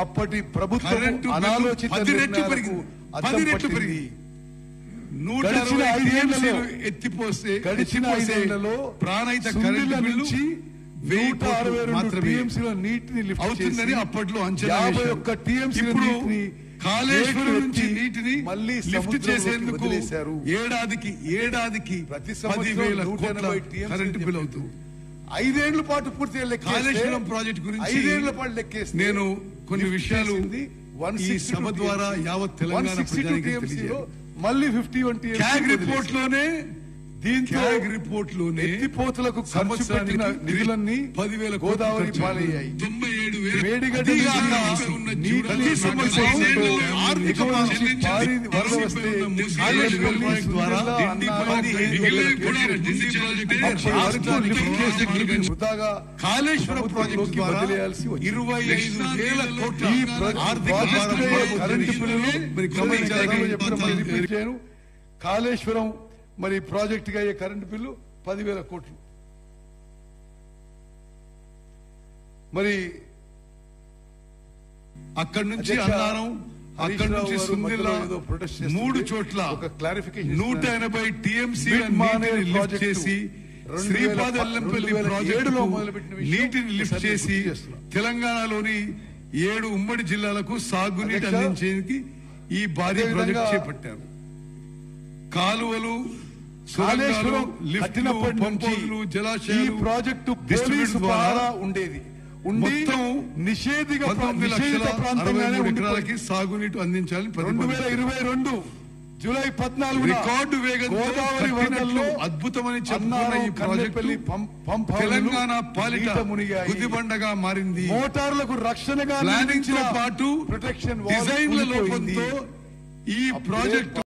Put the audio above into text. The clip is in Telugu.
అప్పటి ప్రభుత్వం అనాలోచిత 10 రెట్లు పెరిగింది. 10 రెట్లు పెరిగింది. 160 టీఎంసీలు ఎత్తిపోస్తే గడిచిన 5 ఏళ్లలో ప్రాణహిత కరెంటు బిల్లు 162 టీఎంసీల నీటిని లిఫ్ట్ అవుతుందని అప్పట్లో అంచనా 51 టీఎంసీల నీటిని కాళేశ్వరం నుంచి నీటిని మళ్ళీ లిఫ్ట్ చేసేందుకు ఏడాదికి ప్రతి 10,000 కోట్ల కరెంటు బిల్ అవుతుంది. 5 ఏళ్ల పాటు పూర్తిగా కాళేశ్వరం ప్రాజెక్టు గురించి 5 ఏళ్ల పాటు లెక్కేస్తే నేను కొన్ని విషయాలు ఈ సభ ద్వారా యావత్ తెలంగాణ ప్రజానికి తెలియజేయాలి. మళ్ళీ 51 క్యాగ్ రిపోర్ట్ లోనే ఎత్తిపోతలకు ఖర్చు పెట్టిన నిధులన్నీ 10,000 గోదావరి పాలయ్యాయి. మేడిగడ్డ కాళేశ్వరం ప్రాజెక్టు ద్వారా 25,000 కోట్ల కరెంటు బిల్లులు కాళేశ్వరం మరి ప్రాజెక్టుగా అయ్యే కరెంటు బిల్లు 10,000 కోట్లు. మరి అక్కడి నుంచి అన్నారం, అక్కడి నుంచి సుందిల్లా 3 చోట్ల ఒక క్లారిఫికేషన్ 180 టీఎంసీ లిఫ్ట్ చేసి శ్రీపాద ఎల్లంపల్లి ప్రాజెక్టులో నీటిని లిఫ్ట్ చేసి తెలంగాణలోని 7 ఉమ్మడి జిల్లాలకు సాగునీటి అందించేందుకు ఈ భారీ ప్రాజెక్టు చేపట్టారు. కాలువలు, కాళేశ్వరం కట్టినప్పటి నుంచి జలాశయాలు ప్రాజెక్టు పోలీసు ద్వారా ఉండేది. మొత్తం నిషేధిత ప్రాంతంగానే ఎకరాలకి సాగునీటి అందించాలని 2022 జూలై 14 రికార్డు వేగంతో గోదావరి వరదల్లో అద్భుతమని చెప్పుకున్న ఈ ప్రాజెక్టు తెలంగాణ పాలిట గుదిబండగా మారింది. మోటార్లకు రక్షణగా ప్లానింగ్ తో పాటు ప్రొటెక్షన్ డిజైన్ల లోపంతో ఈ ప్రాజెక్టు